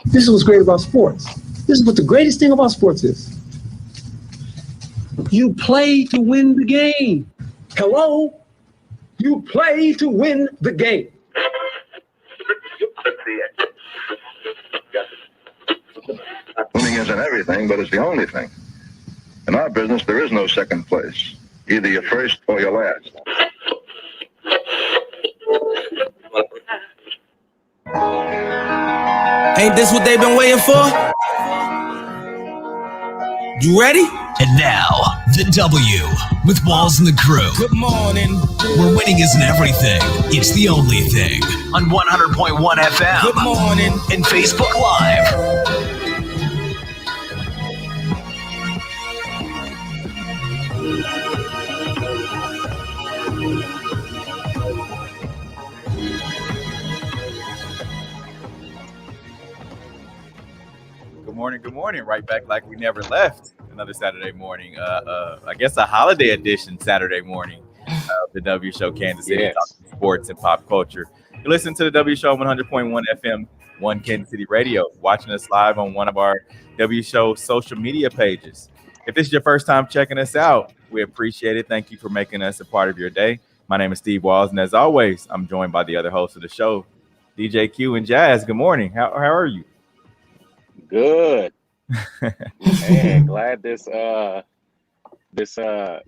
This is what's great about sports. This is what the greatest thing about sports is. You play to win the game. Hello? You play to win the game. Winning isn't everything, but it's the only thing. In our business, there is no second place. Either you're first or you're last. Ain't this what they've been waiting for? You ready? And now, the W with Walls and the crew. Good morning. Where winning isn't everything, it's the only thing. On 100.1 FM. Good morning. And Facebook Live. Good morning. Right back like we never left. Another Saturday morning. I guess a holiday edition Saturday morning of the W Show Kansas City, talking sports and pop culture. You listen to the W Show 100.1 FM, 1 Kansas City Radio, watching us live on one of our W Show social media pages. If this is your first time checking us out, we appreciate it. Thank you for making us a part of your day. My name is Steve Walls, and as always, I'm joined by the other hosts of the show, DJ Q and Jazz. Good morning. How are you? Good. Man, glad this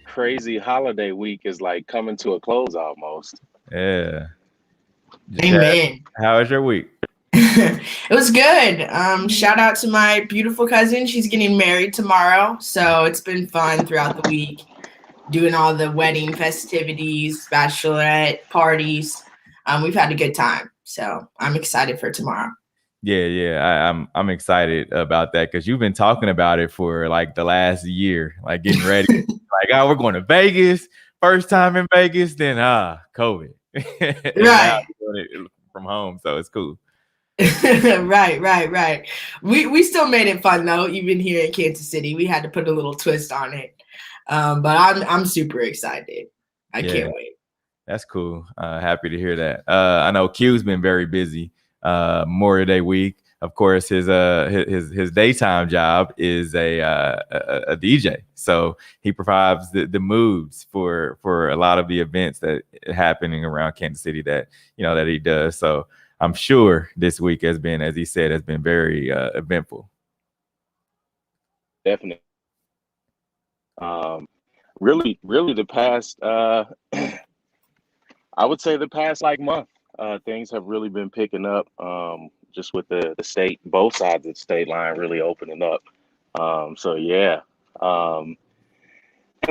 crazy holiday week is like coming to a close almost. Yeah. Amen. How was your week? It was good. Shout out to my beautiful cousin. She's getting married tomorrow. So it's been fun throughout the week, doing all the wedding festivities, bachelorette parties. We've had a good time. So I'm excited for tomorrow. Yeah. I'm excited about that because you've been talking about it for like the last year, like getting ready. Like, oh, we're going to Vegas. First time in Vegas, then COVID. Right. Doing it from home, so it's cool. Right. We still made it fun though, even here in Kansas City. We had to put a little twist on it. But I'm super excited. I can't wait. That's cool. Happy to hear that. I know Q's been very busy. Memorial Day week. Of course, his daytime job is a DJ. So he provides the moves for a lot of the events that are happening around Kansas City that he does. So I'm sure this week has been, as he said, very eventful. Definitely. Really the past, I would say the past month, things have really been picking up, just with the state, both sides of the state line really opening up. And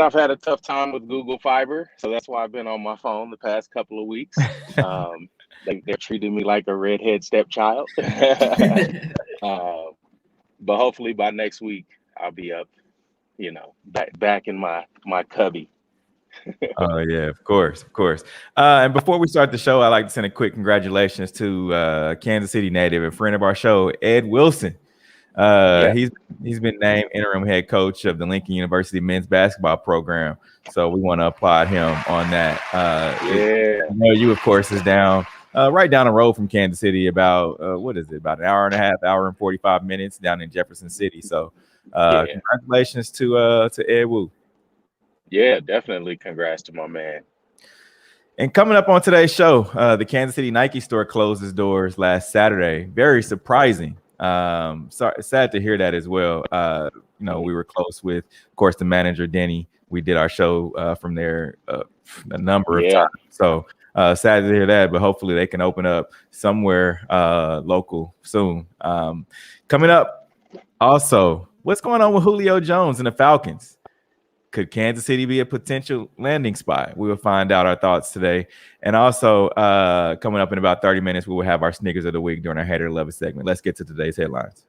I've had a tough time with Google Fiber, so that's why I've been on my phone the past couple of weeks. They're treating me like a redhead stepchild. But hopefully by next week I'll be up, back in my cubby. Oh yeah, of course. And before we start the show, I'd like to send a quick congratulations to Kansas City native and friend of our show, Ed Wilson. He's been named interim head coach of the Lincoln University men's basketball program. So we want to applaud him on that. You of course is down right down the road from Kansas City, about about an hour and a half, hour and 45 minutes down in Jefferson City. So congratulations to Ed Wu. Yeah, definitely. Congrats to my man. And coming up on today's show, the Kansas City Nike store closed its doors last Saturday. Very surprising. Sad to hear that as well. We were close with, of course, the manager, Denny. We did our show from there a number of times. So sad to hear that, but hopefully they can open up somewhere local soon. Coming up, also, what's going on with Julio Jones and the Falcons? Could Kansas City be a potential landing spot? We will find out our thoughts today. And also, coming up in about 30 minutes, we will have our Snickers of the Week during our Hater Love It segment. Let's get to today's headlines.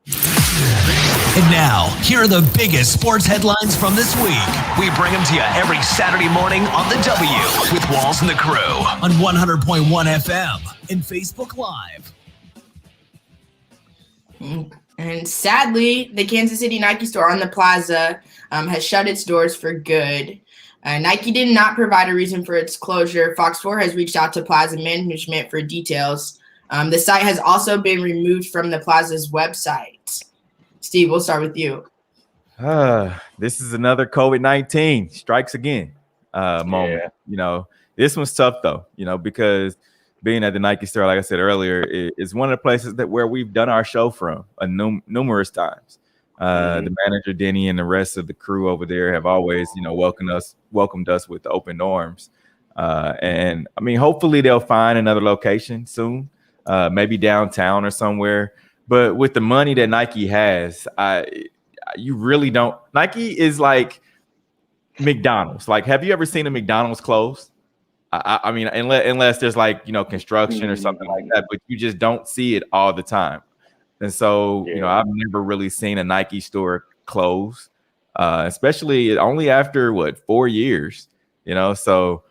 And now, here are the biggest sports headlines from this week. We bring them to you every Saturday morning on The W with Walls and the Crew on 100.1 FM and Facebook Live. And sadly, the Kansas City Nike store on the Plaza has shut its doors for good. Nike did not provide a reason for its closure. Fox 4 has reached out to Plaza management for details. The site has also been removed from the Plaza's website. Steve, we'll start with you. This is another COVID-19 strikes again moment. This one's tough though, because being at the Nike store, like I said earlier, is one of the places where we've done our show from numerous times. The manager, Denny, and the rest of the crew over there have always, welcomed us with open arms. And I mean, hopefully they'll find another location soon, maybe downtown or somewhere. But with the money that Nike has, you really don't. Nike is like McDonald's. Like, have you ever seen a McDonald's close? I mean, unless there's construction or something like that, but you just don't see it all the time. And so, I've never really seen a Nike store close, especially only after 4 years, so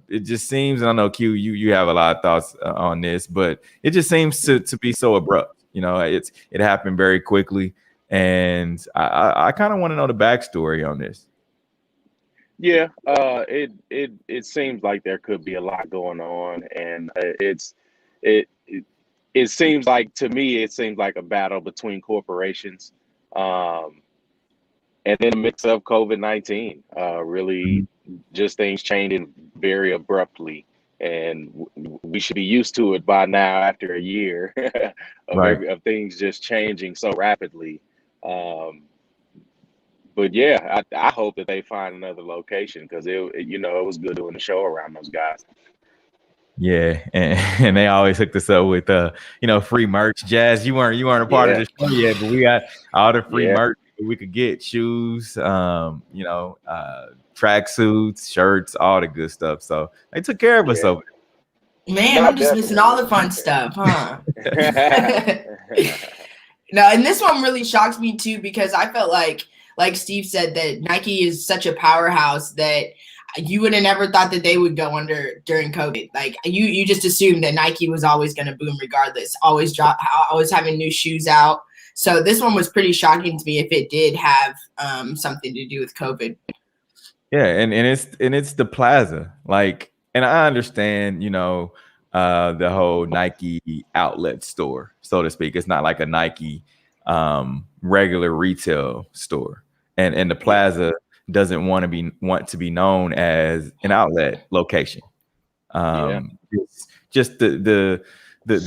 it just seems, and I know Q, you have a lot of thoughts on this, but it just seems to be so abrupt. It happened very quickly. And I kind of want to know the backstory on this. Yeah, it seems like there could be a lot going on, and it seems like, to me, it seems like a battle between corporations, and then a mix of COVID-19, really just things changing very abruptly, and we should be used to it by now after a year of things just changing so rapidly. But yeah, I hope that they find another location, because it was good doing the show around those guys. Yeah, and they always hooked us up with free merch. Jazz, you weren't a part of the show yet, but we got all the free merch we could get: shoes, track suits, shirts, all the good stuff. So they took care of us over there. Man, I'm just missing all the fun stuff, huh? No, and this one really shocks me too, because I felt like Steve said, that Nike is such a powerhouse that you would have never thought that they would go under during COVID. Like you just assumed that Nike was always going to boom regardless, always having new shoes out. So this one was pretty shocking to me if it did have something to do with COVID. Yeah, and it's the plaza. Like, and I understand, the whole Nike outlet store, so to speak. It's not like a Nike regular retail store. And the plaza doesn't want to be known as an outlet location. It's just the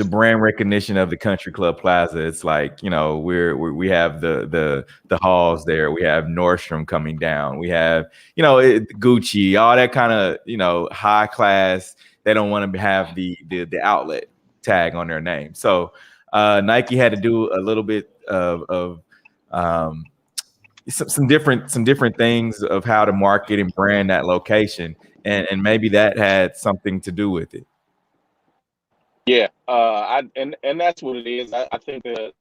brand recognition of the Country Club Plaza. It's like, we have the halls there. We have Nordstrom coming down. We have, Gucci, all that kind of, high class. They don't want to have the outlet tag on their name. So Nike had to do a little bit of some different things of how to market and brand that location, and maybe that had something to do with it. Yeah, and that's what it is. I think the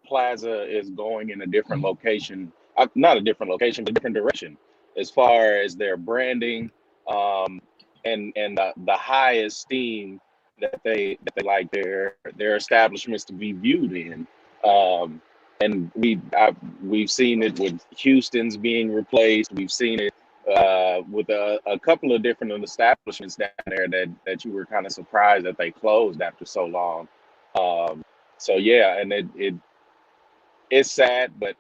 plaza is going in a different location, not a different location, but a different direction as far as their branding, and the high esteem that they like their establishments to be viewed in. And we've seen it with Houston's being replaced. We've seen it with a couple of different establishments down there that you were kind of surprised that they closed after so long. So yeah, and it's sad, but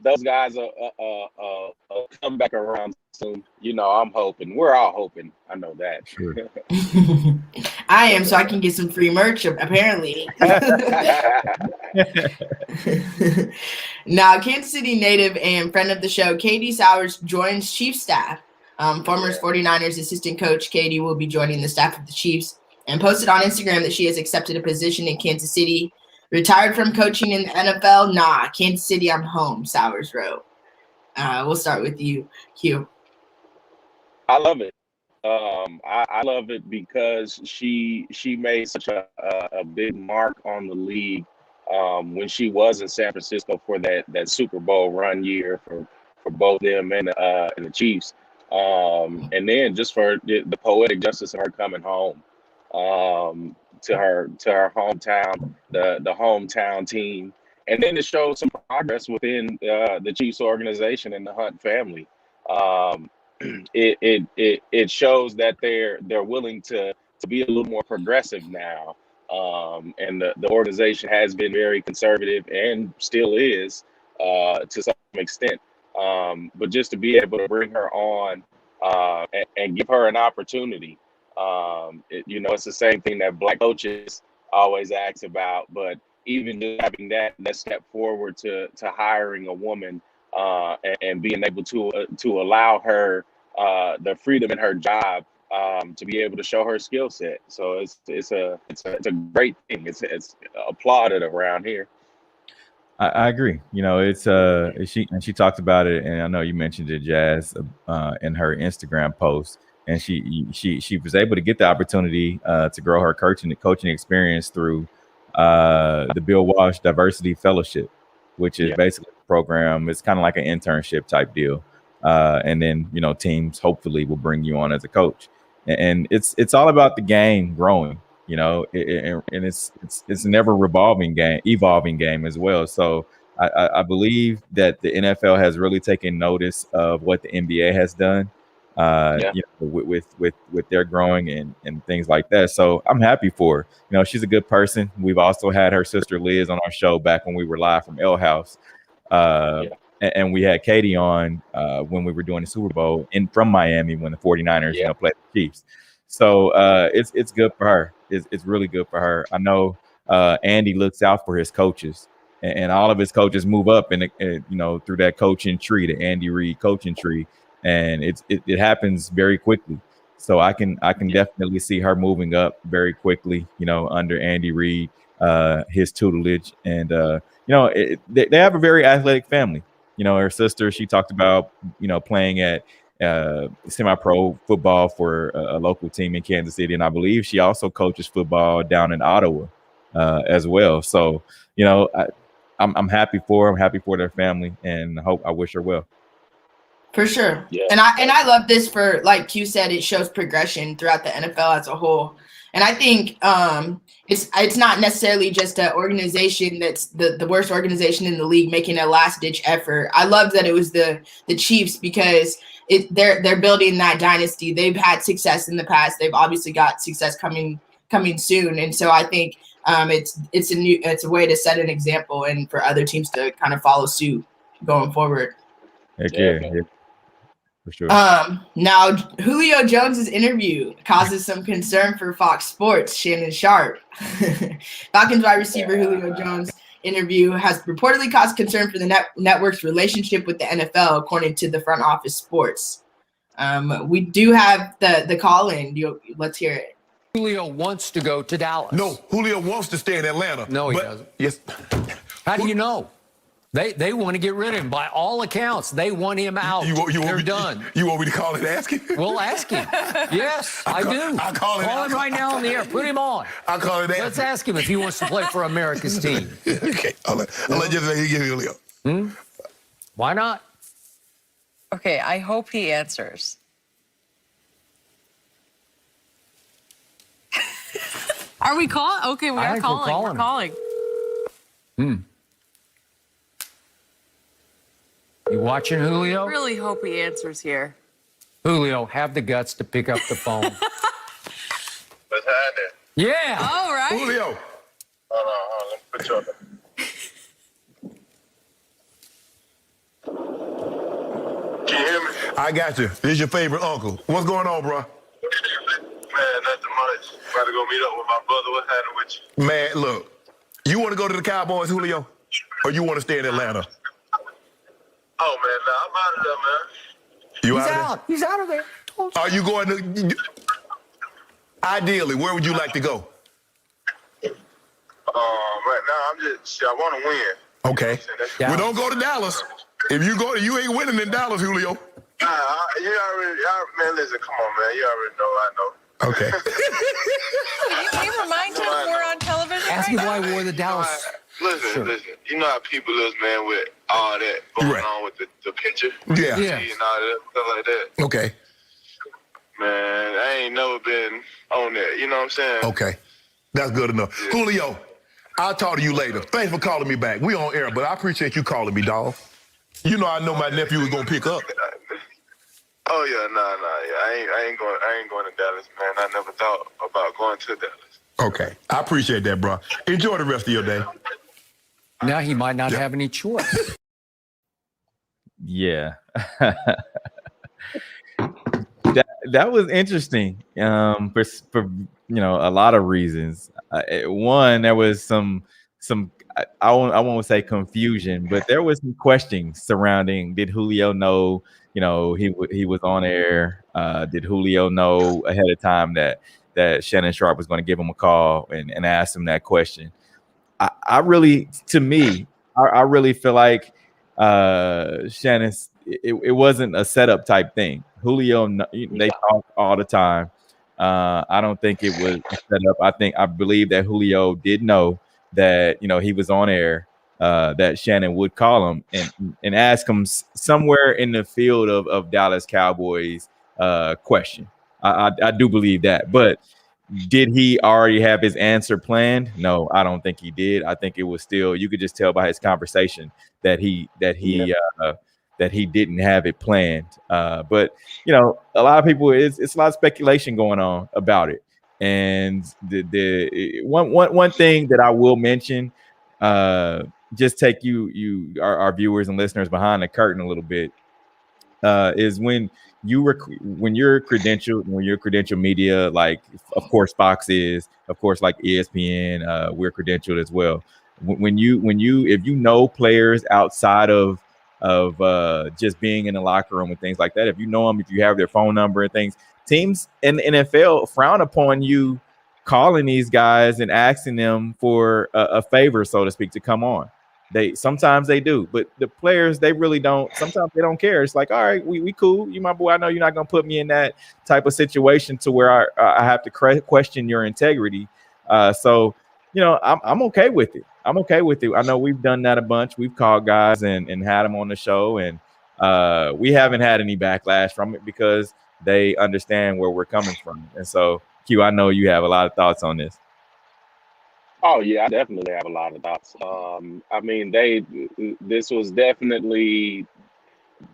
those guys will come back around soon. I'm hoping. We're all hoping. I know that. Sure. I am, so I can get some free merch, apparently. Now, Kansas City native and friend of the show, Katie Sowers, joins Chiefs staff. Former 49ers assistant coach Katie will be joining the staff of the Chiefs and posted on Instagram that she has accepted a position in Kansas City. Retired from coaching in the NFL? Nah, Kansas City, I'm home, Sowers wrote. We'll start with you, Hugh. I love it. I love it because she made such a big mark on the league when she was in San Francisco for that Super Bowl run year for both them and the Chiefs, and then just for the poetic justice of her coming home to her hometown, the hometown team, and then to show some progress within the Chiefs organization and the Hunt family. It shows that they're willing to be a little more progressive now, and the organization has been very conservative and still is to some extent. But just to be able to bring her on and give her an opportunity, it's the same thing that Black coaches always ask about. But even just having that step forward to hiring a woman and being able to allow her the freedom in her job to be able to show her skill set. So it's a great thing. It's applauded around here. I agree. She talked about it, and I know you mentioned it, Jazz, in her Instagram post, and she was able to get the opportunity to grow her coaching experience through the Bill Walsh Diversity Fellowship, which is basically a program. It's kind of like an internship type deal. And then, teams hopefully will bring you on as a coach, and it's all about the game growing, and it's an ever evolving game as well. So I believe that the NFL has really taken notice of what the NBA has done, with their growing and things like that. So I'm happy for her. She's a good person. We've also had her sister Liz on our show back when we were live from L House. And we had Katie on when we were doing the Super Bowl from Miami when the 49ers played the Chiefs. So it's good for her. It's really good for her. I know Andy looks out for his coaches, and all of his coaches move up and through that coaching tree, the Andy Reid coaching tree, and it happens very quickly. So I can definitely see her moving up very quickly, under Andy Reid, his tutelage, and they have a very athletic family. Her sister, she talked about, playing at semi-pro football for a local team in Kansas City. And I believe she also coaches football down in Ottawa as well. So, I'm happy for her. I'm happy for their family, and I wish her well. For sure. Yeah. And I love this for, like you said, it shows progression throughout the NFL as a whole. And I think it's not necessarily just an organization that's the worst organization in the league making a last-ditch effort. I love that it was the Chiefs because they're building that dynasty. They've had success in the past. They've obviously got success coming soon. And so I think it's a way to set an example and for other teams to kind of follow suit going forward. Heck yeah. For sure. Now Julio Jones's interview causes some concern for Fox Sports. Shannon Sharpe, Falcons wide receiver Julio Jones interview has reportedly caused concern for the network's relationship with the NFL, according to the Front Office Sports. We do have the call in. Let's hear it. Julio wants to go to Dallas. No, Julio wants to stay in Atlanta. No, he doesn't. Yes. How do you know? They want to get rid of him. By all accounts, they want him out. They're done. You want me to call and ask him? We'll ask him. Yes, I do. I'll call him. Call him right now on the air. Put him on. I'll call him. Let's ask him if he wants to play for America's team. Okay. I'll let you say Julio. Why not? Okay, I hope he answers. Are we calling? Okay, we are calling. We're calling. You watching, Julio? I really hope he answers here. Julio, have the guts to pick up the phone. What's happening? Yeah. All right. Julio. Hold on. Let me put you on. Can you hear me? I got you. This is your favorite uncle. What's going on, bro? Man, nothing much. About to go meet up with my brother. What's happening with you? Man, look. You want to go to the Cowboys, Julio? Or you want to stay in Atlanta? Oh, man, nah, I'm out of there, man. You He's out of out. He's out of there. there? Are you going to... Ideally, where would you like to go? Right now, I want to win. Okay. Well, don't go to Dallas. If you go, you ain't winning in Dallas, Julio. You already, man, listen, come on, man. You already know I know. Okay. Can you remind him we're on television Ask right him why now? he wore the Dallas. Listen. You know how people is, man, with all that going on with the picture. Yeah. Yeah. And all that stuff like that. Okay. Man, I ain't never been on that. You know what I'm saying? Okay. That's good enough. Yeah. Julio, I'll talk to you later. Thanks for calling me back. We on air, but I appreciate you calling me, dog. You know I know my nephew was gonna pick up. Oh yeah, nah. Yeah, I ain't going to Dallas, man. I never thought about going to Dallas. Okay. I appreciate that, bro. Enjoy the rest of your day. Now he might not have any choice. Yeah. that was interesting. For a lot of reasons. One, there was some I won't say confusion, but there was some questions surrounding, did Julio know, he was on air? Did Julio know ahead of time that Shannon Sharpe was going to give him a call and ask him that question? I really feel like Shannon, it wasn't a setup type thing. Julio, they talk all the time. I don't think it was set up. I believe that Julio did know that he was on air, that Shannon would call him and ask him somewhere in the field of Dallas Cowboys question. I do believe that, but did he already have his answer planned? No, I don't think he did. I think it was still, you could just tell by his conversation that he didn't have it planned. But a lot of people, it's a lot of speculation going on about it. And the one thing that I will mention, just take our viewers and listeners behind the curtain a little bit, is when you're credentialed media, like of course Fox is, of course like ESPN, we're credentialed as well. If you know players outside of just being in the locker room and things like that, if you know them, if you have their phone number and things, teams in the NFL frown upon you calling these guys and asking them for a favor, so to speak, to come on. Sometimes they do, but the players, they really don't. Sometimes they don't care. It's like, all right, we cool. You my boy. I know you're not gonna put me in that type of situation to where I have to question your integrity. So I'm okay with it. I'm okay with it. I know we've done that a bunch. We've called guys and had them on the show, and we haven't had any backlash from it because they understand where we're coming from. And so, Q, I know you have a lot of thoughts on this. Oh yeah, I definitely have a lot of thoughts. I mean, this was definitely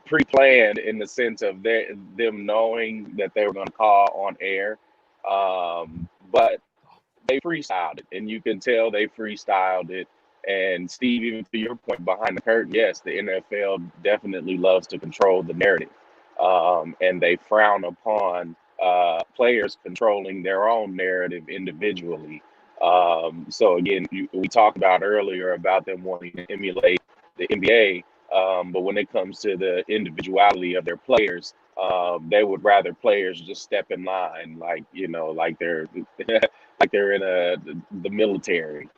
pre-planned in the sense of them knowing that they were going to call on air, but they freestyled it, and you can tell they freestyled it. And Steve, even to your point behind the curtain, yes, the NFL definitely loves to control the narrative, and they frown upon players controlling their own narrative individually. So again, we talked about earlier about them wanting to emulate the NBA, but when it comes to the individuality of their players, they would rather players just step in line, like like they're like they're in the military,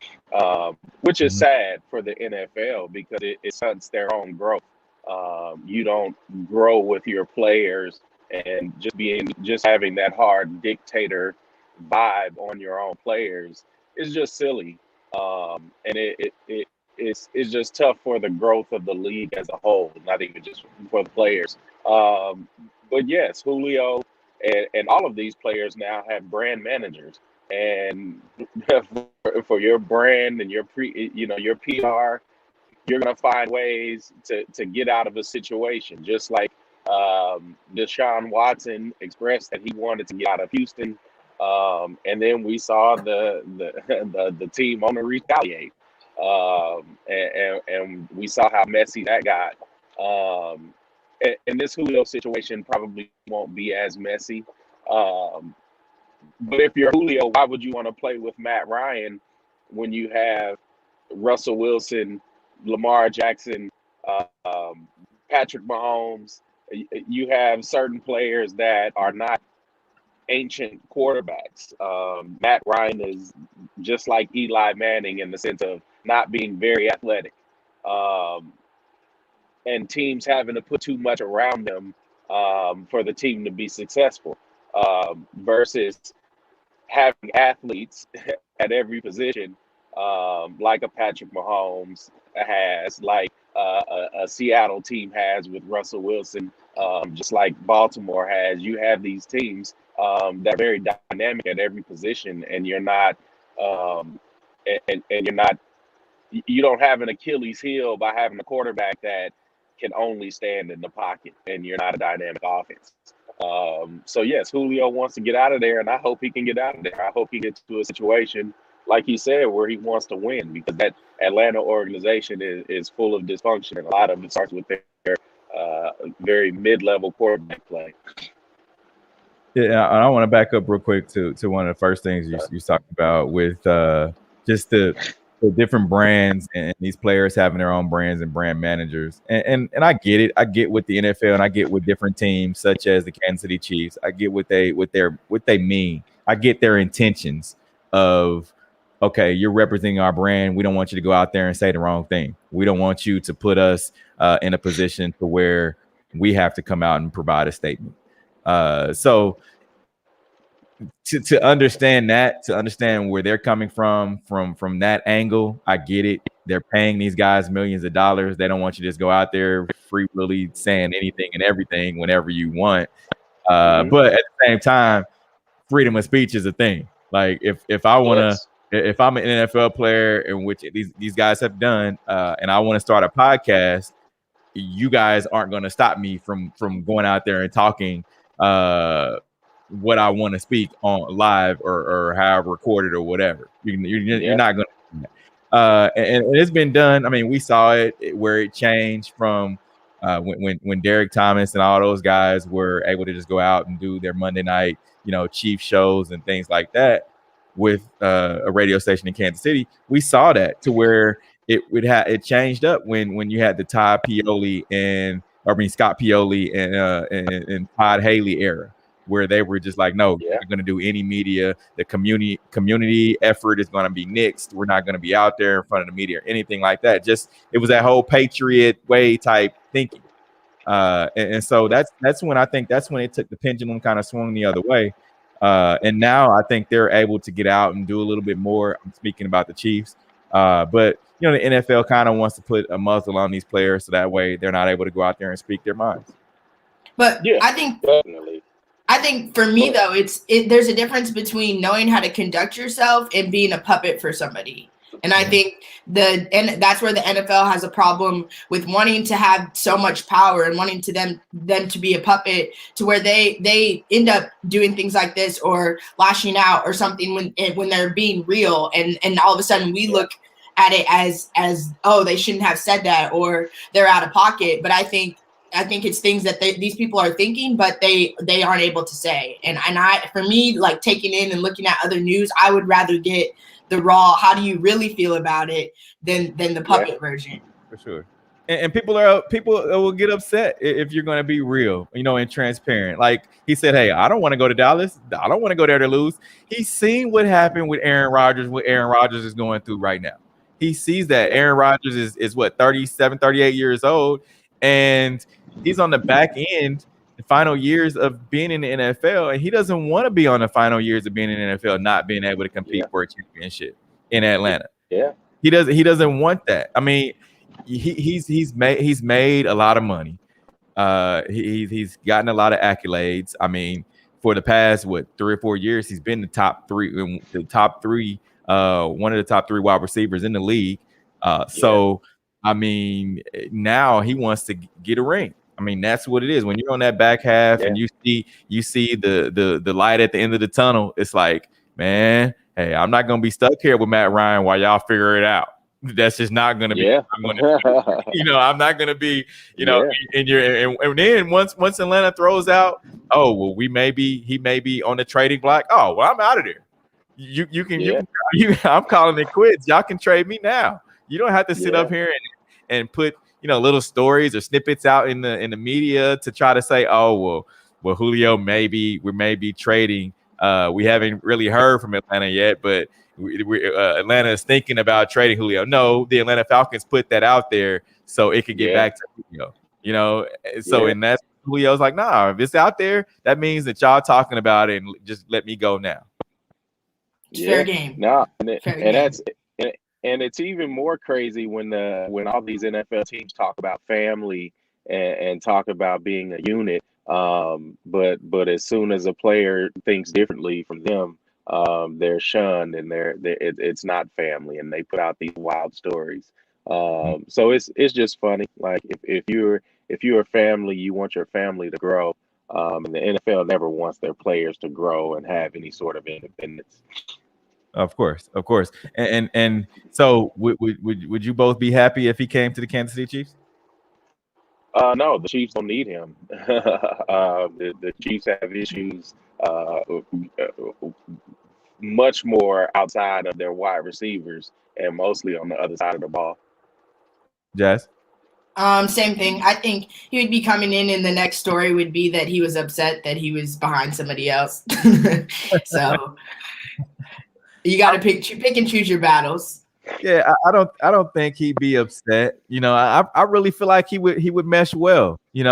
which is sad for the NFL because it stunts their own growth. You don't grow with your players, and just having that hard dictator vibe on your own players is just silly, and it's just tough for the growth of the league as a whole, not even just for the players. But yes, Julio and all of these players now have brand managers, and for your brand and your your PR, you're gonna find ways to get out of a situation. Just like Deshaun Watson expressed that he wanted to get out of Houston, and then we saw the team on the retaliate, and we saw how messy that got. And this Julio situation probably won't be as messy. But if you're Julio, why would you want to play with Matt Ryan when you have Russell Wilson, Lamar Jackson, Patrick Mahomes? You have certain players that are not ancient quarterbacks. Matt Ryan is just like Eli Manning in the sense of not being very athletic. And teams having to put too much around them for the team to be successful, versus having athletes at every position, like a Patrick Mahomes has, like a Seattle team has with Russell Wilson, just like Baltimore has. You have these teams that are very dynamic at every position, and you're not, and you're not, you don't have an Achilles heel by having a quarterback that can only stand in the pocket, and you're not a dynamic offense. So yes, Julio wants to get out of there, and I hope he can get out of there. I hope he gets to a situation, like he said, where he wants to win, because that Atlanta organization is full of dysfunction, and a lot of it starts with their very mid-level quarterback play. Yeah, and I want to back up real quick to one of the first things you talked about with just the different brands and these players having their own brands and brand managers. And I get it. I get with the NFL, and I get with different teams such as the Kansas City Chiefs. I get what they mean. I get their intentions of, okay, you're representing our brand. We don't want you to go out there and say the wrong thing. We don't want you to put us in a position to where we have to come out and provide a statement. So to understand that, to understand where they're coming from that angle, I get it. They're paying these guys millions of dollars. They don't want you to just go out there free willy saying anything and everything whenever you want. But at the same time, freedom of speech is a thing. Like if I want to, if I'm an NFL player, in which these guys have done, and I want to start a podcast, you guys aren't going to stop me from going out there and talking what I want to speak on live or however recorded or whatever. You're not going to do that. And it's been done. I mean, we saw it where it changed from when Derek Thomas and all those guys were able to just go out and do their Monday night, Chief shows and things like that with a radio station in Kansas City. We saw that to where it changed up when you had the Scott Pioli and Todd Haley era, where they were just like, no, we're not going to do any media. The community effort is going to be nixed. We're not going to be out there in front of the media or anything like that. Just it was that whole Patriot way type thinking. And so that's when I think that's when it took the pendulum kind of swung the other way. And now I think they're able to get out and do a little bit more. I'm speaking about the Chiefs. But the NFL kind of wants to put a muzzle on these players so that way they're not able to go out there and speak their minds. But Yeah, I think definitely. I think for me though, there's a difference between knowing how to conduct yourself and being a puppet for somebody. And I think that's where the NFL has a problem with wanting to have so much power and wanting to them to be a puppet to where they end up doing things like this or lashing out or something when they're being real and all of a sudden we look at it as oh, they shouldn't have said that or they're out of pocket. But I think it's things that these people are thinking, but they aren't able to say. And for me, like taking in and looking at other news, I would rather get the raw, how do you really feel about it than the puppet version. For sure. And people will get upset if you're going to be real, and transparent. Like he said, hey, I don't want to go to Dallas. I don't want to go there to lose. He's seen what happened with Aaron Rodgers, what Aaron Rodgers is going through right now. He sees that Aaron Rodgers is what, 37, 38 years old. And he's on the back end, the final years of being in the NFL, and he doesn't want to be on the final years of being in the NFL, not being able to compete for a championship in Atlanta. Yeah, he doesn't want that. I mean, he's made a lot of money. He's gotten a lot of accolades. I mean, for the past 3 or 4 years, he's been one of the top three wide receivers in the league. So I mean, now he wants to get a ring. I mean, that's what it is. When you're on that back half and you see the light at the end of the tunnel, it's like, man, hey, I'm not gonna be stuck here with Matt Ryan while y'all figure it out. That's just not gonna be. I'm not gonna be. And then once Atlanta throws out, oh well, he may be on the trading block. Oh well, I'm out of there. You can. I'm calling it quits. Y'all can trade me now. You don't have to sit up here and put little stories or snippets out in the media to try to say, oh well Julio we may be trading. We haven't really heard from Atlanta yet, but Atlanta is thinking about trading Julio. No, the Atlanta Falcons put that out there so it could get back to Julio. And that's Julio's like, nah, if it's out there, that means that y'all talking about it and just let me go now. Fair game. No, and it's even more crazy when all these NFL teams talk about family and talk about being a unit. But as soon as a player thinks differently from them, they're shunned and it's not family, and they put out these wild stories. So it's just funny. Like if you're a family, you want your family to grow. And the NFL never wants their players to grow and have any sort of independence. Of course. And so would you both be happy if he came to the Kansas City Chiefs? No, the Chiefs don't need him. The Chiefs have issues much more outside of their wide receivers and mostly on the other side of the ball. Jazz? Same thing. I think he would be coming in, and the next story would be that he was upset that he was behind somebody else. So you got to pick and choose your battles. Yeah, I don't think he'd be upset. I really feel like he would mesh well. He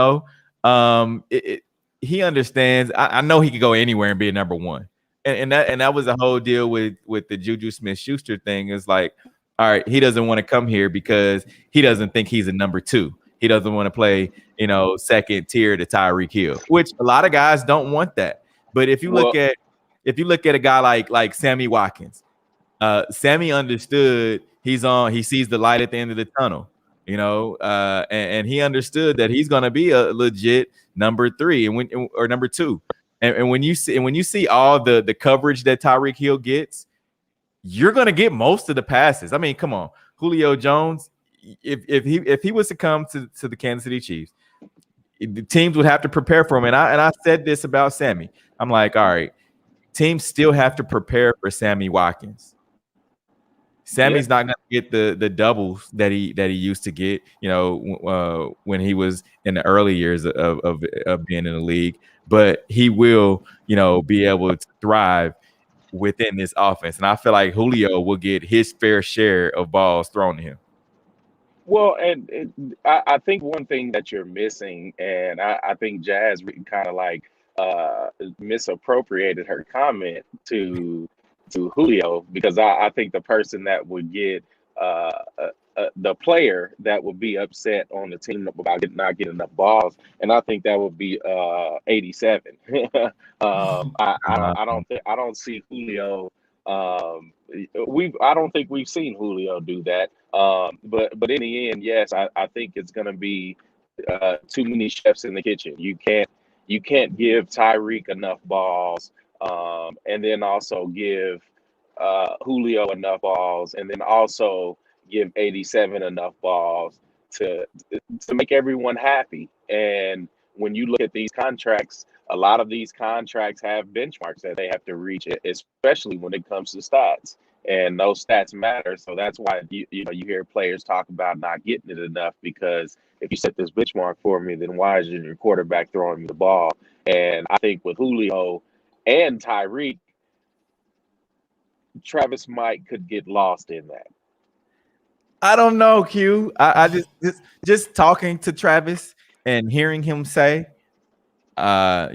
understands. I know he could go anywhere and be a number one. And that was the whole deal with the Juju Smith-Schuster thing. Is like, all right, he doesn't want to come here because he doesn't think he's a number two. He doesn't want to play, second tier to Tyreek Hill, which a lot of guys don't want that. But if you look at a guy like Sammy Watkins, Sammy understood he sees the light at the end of the tunnel, and he understood that he's going to be a legit number three or number two. And when you see all the coverage that Tyreek Hill gets, you're going to get most of the passes. I mean, come on, Julio Jones, if he was to come to the Kansas City Chiefs, the teams would have to prepare for him. And I said this about Sammy. I'm like, all right, teams still have to prepare for Sammy Watkins. Sammy's not going to get the doubles that he used to get, when he was in the early years of being in the league, but he will, be able to thrive within this offense. And I feel like Julio will get his fair share of balls thrown to him. Well, and I think one thing that you're missing, and I think Jazz kind of like misappropriated her comment to Julio, because I think the person that would get the player that would be upset on the team about not getting enough balls, and I think that would be 87. I don't see Julio. I don't think we've seen Julio do that. But in the end, yes, I think it's going to be too many chefs in the kitchen. You can't give Tyreek enough balls, and then also give Julio enough balls, and then also give 87 enough balls to make everyone happy. And when you look at these contracts, a lot of these contracts have benchmarks that they have to reach, especially when it comes to stats. And those stats matter. So that's why you hear players talk about not getting it enough, because if you set this benchmark for me, then why is your quarterback throwing me the ball? And I think with Julio and Tyreek, Travis Mike could get lost in that. I don't know, Q. I just talking to Travis and hearing him say, a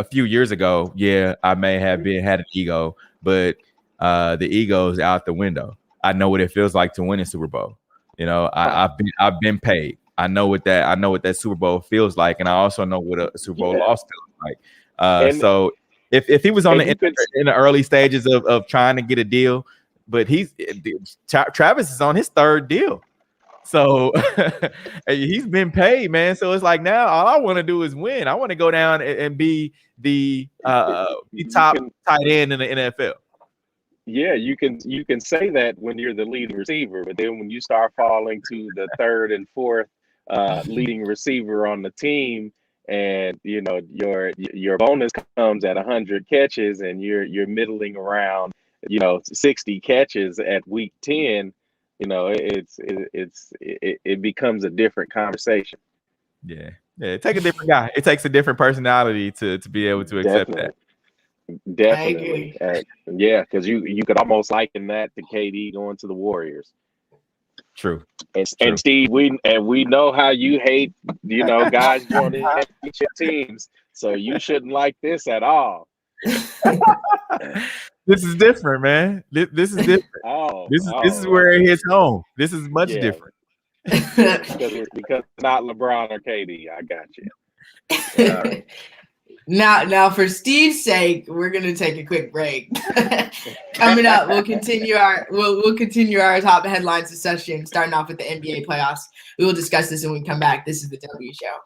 few years ago, yeah, I may have had an ego, but the ego is out the window. I know what it feels like to win a Super Bowl. I've been paid. I know what that Super Bowl feels like, and I also know what a Super Bowl loss feels like. So if he was in the early stages of trying to get a deal, but Travis is on his third deal. So he's been paid, man. So it's like, now all I want to do is win. I want to go down and be the top tight end in the NFL. Yeah, you can say that when you're the leading receiver, but then when you start falling to the third and fourth leading receiver on the team, and your bonus comes at 100 catches, and you're middling around 60 catches at week 10, it becomes a different conversation. Yeah, it takes a different guy. It takes a different personality to be able to accept that. Definitely. Yeah, because you could almost liken that to KD going to the Warriors. True. And Steve, we know how you hate, guys joining championship teams. So you shouldn't like this at all. This is different, man. This is different. This is where it hits home. This is much different. because not LeBron or KD. I got you. All right. Now, for Steve's sake, we're gonna take a quick break. Coming up, we'll continue our top headlines discussion, starting off with the NBA playoffs. We will discuss this when we come back. This is the W Show.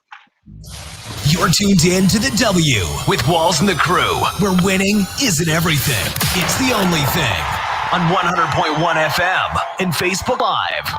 You're tuned in to the W with Walls and the Crew, where winning isn't everything; it's the only thing. On 100.1 FM and Facebook Live.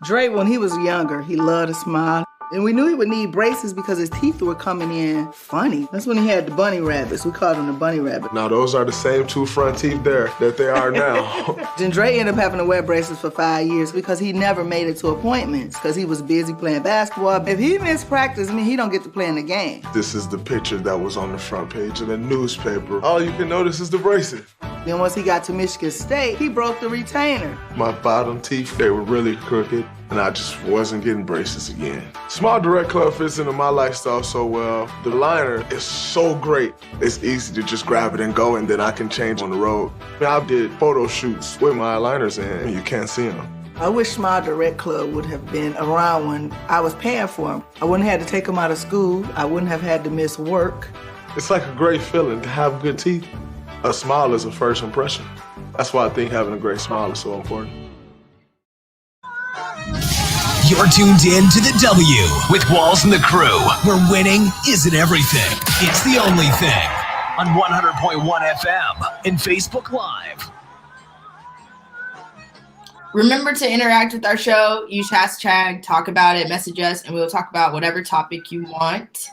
Dre, when he was younger, he loved to smile. And we knew he would need braces because his teeth were coming in funny. That's when he had the bunny rabbits. We called them the bunny rabbit. Now, those are the same two front teeth there that they are now. Then Dre ended up having to wear braces for 5 years because he never made it to appointments because he was busy playing basketball. If he missed practice, he don't get to play in the game. This is the picture that was on the front page of the newspaper. All you can notice is the braces. Then once he got to Michigan State, he broke the retainer. My bottom teeth, they were really crooked, and I just wasn't getting braces again. Small Direct Club fits into my lifestyle so well. The liner is so great. It's easy to just grab it and go, and then I can change on the road. I did photo shoots with my liners in, and you can't see them. I wish Small Direct Club would have been around when I was paying for them. I wouldn't have had to take them out of school. I wouldn't have had to miss work. It's like a great feeling to have good teeth. A smile is a first impression. That's why I think having a great smile is so important. You're tuned in to the W with Walls and the Crew, where winning isn't everything; it's the only thing. On 100.1 FM and Facebook Live. Remember to interact with our show. Use hashtag, talk about it, message us, and we'll talk about whatever topic you want.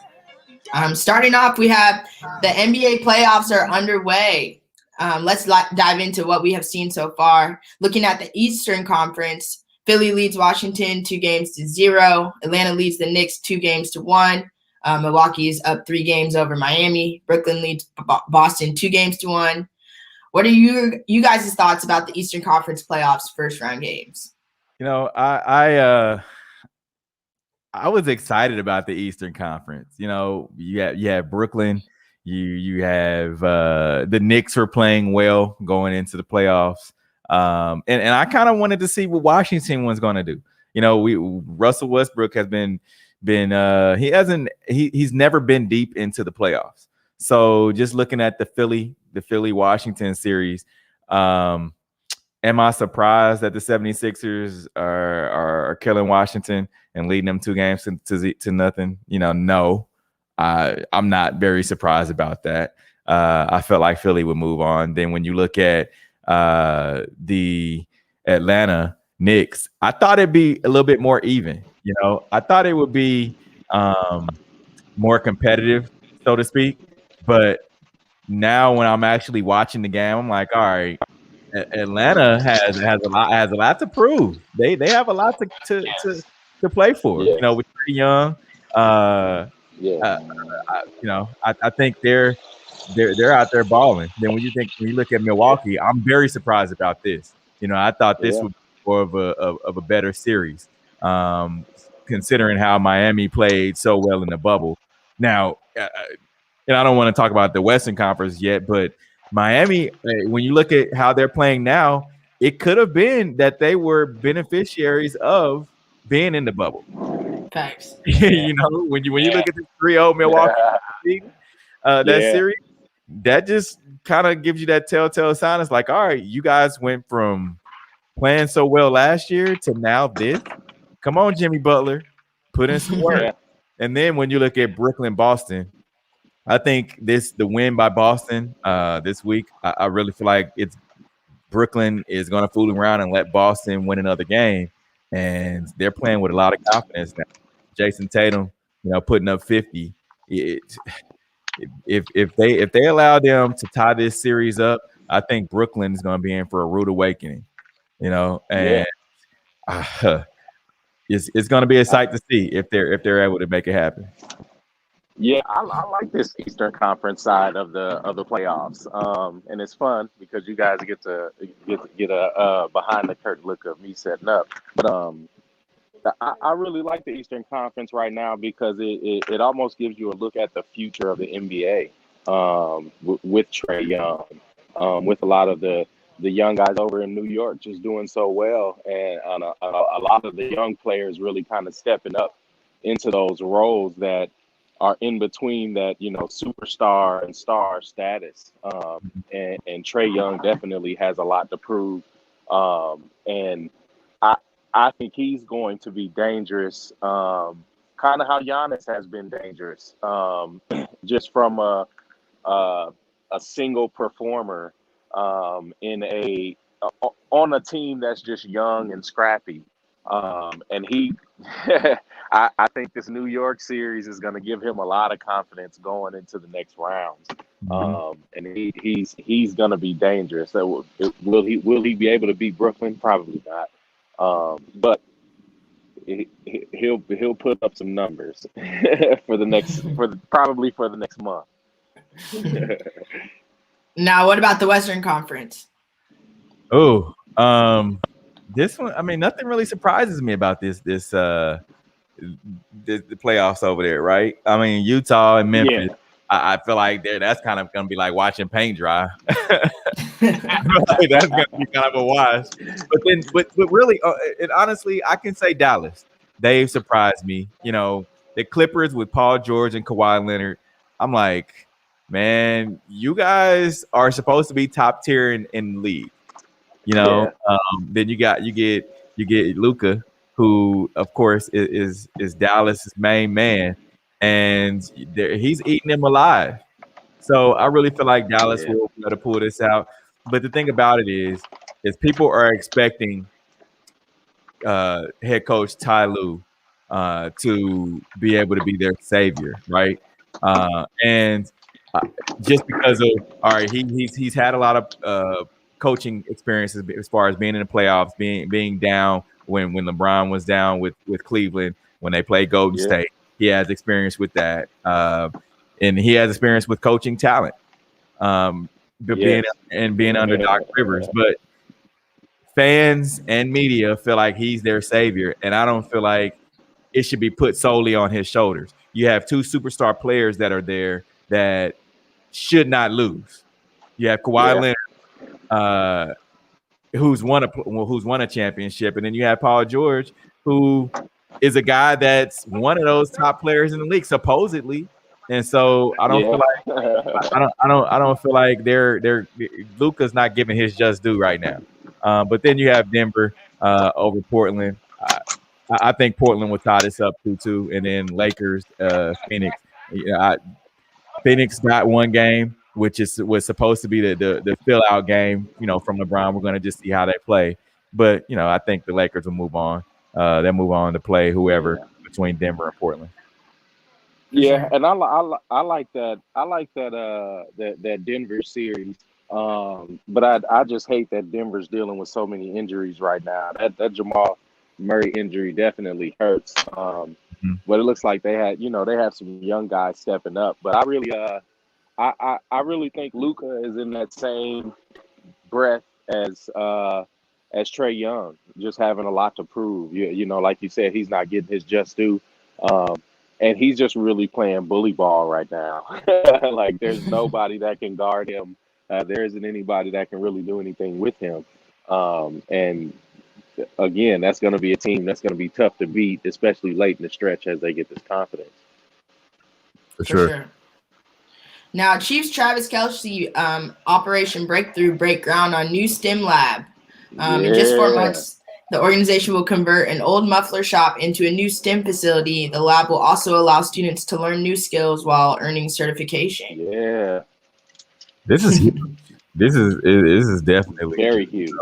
Starting off, we have the NBA playoffs are underway. Let's dive into what we have seen so far. Looking at the Eastern Conference, Philly leads Washington 2-0. Atlanta leads the Knicks 2-1. Milwaukee is up 3 games over Miami. Brooklyn leads Boston 2-1. What are you guys' thoughts about the Eastern Conference playoffs first round games? I was excited about the Eastern Conference. You have Brooklyn. You have the Knicks were playing well going into the playoffs. And I kind of wanted to see what Washington was going to do. Russell Westbrook has been he's never been deep into the playoffs. So just looking at the Philly Washington series, am I surprised that the 76ers are killing Washington and leading them 2 games to nothing? No, I'm not very surprised about that. I felt like Philly would move on. Then when you look at the Atlanta Knicks, I thought it'd be a little bit more even. I thought it would be more competitive, so to speak. But now when I'm actually watching the game, I'm like, all right, Atlanta has a lot to prove. They have a lot to play for. Yeah. With Trae Young, I think they're out there balling. Then when you look at Milwaukee, I'm very surprised about this. I thought this would be more of a better series, considering how Miami played so well in the bubble. Now, and I don't want to talk about the Western Conference yet, but Miami, when you look at how they're playing now, it could have been that they were beneficiaries of being in the bubble. Thanks. When you look at the 3-0 Milwaukee series, that just kind of gives you that telltale sign. It's like, all right, you guys went from playing so well last year to now this. Come on, Jimmy Butler, put in some work. And then when you look at Brooklyn-Boston, I think the win by Boston this week, I really feel like Brooklyn is going to fool around and let Boston win another game, and they're playing with a lot of confidence now. Jason Tatum, putting up 50. If they allow them to tie this series up, I think Brooklyn is going to be in for a rude awakening. And it's going to be a sight to see if they're able to make it happen. Yeah, I like this Eastern Conference side of the playoffs, and it's fun because you guys get a behind the curtain look of me setting up. But I really like the Eastern Conference right now because it almost gives you a look at the future of the NBA with Trae Young, with a lot of the young guys over in New York just doing so well, and a lot of the young players really kind of stepping up into those roles that are in between that, superstar and star status. And Trae Young definitely has a lot to prove. And I think he's going to be dangerous, kind of how Giannis has been dangerous, just from a single performer on a team that's just young and scrappy. And he, I think this New York series is going to give him a lot of confidence going into the next rounds. And he's going to be dangerous. So will he be able to beat Brooklyn? Probably not. But he'll put up some numbers probably for the next month. Now, what about the Western Conference? Oh, this one, I mean, nothing really surprises me about the playoffs over there, right? I mean, Utah and Memphis, I feel like that's kind of going to be like watching paint dry. That's going to be kind of a wash. But really, and honestly, I can say Dallas. They've surprised me. The Clippers with Paul George and Kawhi Leonard. I'm like, man, you guys are supposed to be top tier in the league. Then you get Luka, who of course is Dallas's main man, and he's eating them alive. So I really feel like Dallas will be able to pull this out. But the thing about it is people are expecting head coach Ty Lue to be able to be their savior, right? And just because of he's had a lot of coaching experiences as far as being in the playoffs, being down when LeBron was down with Cleveland when they played Golden State. He has experience with that, and he has experience with coaching talent, being under Doc Rivers. But fans and media feel like he's their savior, and I don't feel like it should be put solely on his shoulders. You have two superstar players that are there that should not lose. You have Kawhi Leonard, who's won a championship, and then you have Paul George, who is a guy that's one of those top players in the league, supposedly. And so I don't feel like I don't feel like they're Luka's not giving his just due right now. But then you have Denver over Portland. I think Portland will tie this up 2-2, and then Lakers, Phoenix. Phoenix got one game, which was supposed to be the fill out game, from LeBron. We're going to just see how they play. But I think the Lakers will move on. They'll move on to play whoever between Denver and Portland. Yeah, and I like that. I like that Denver series. But I just hate that Denver's dealing with so many injuries right now. That Jamal Murray injury definitely hurts. But it looks like they have some young guys stepping up. But I really think Luka is in that same breath as Trae Young, just having a lot to prove. Like you said, he's not getting his just due. And he's just really playing bully ball right now. Like there's nobody that can guard him. There isn't anybody that can really do anything with him. And again, that's going to be a team that's going to be tough to beat, especially late in the stretch as they get this confidence. For sure. Now, Chiefs Travis Kelce, Operation Breakthrough break ground on new STEM lab. In just 4 months, the organization will convert an old muffler shop into a new STEM facility. The lab will also allow students to learn new skills while earning certification. Yeah. This is huge. This is definitely very huge.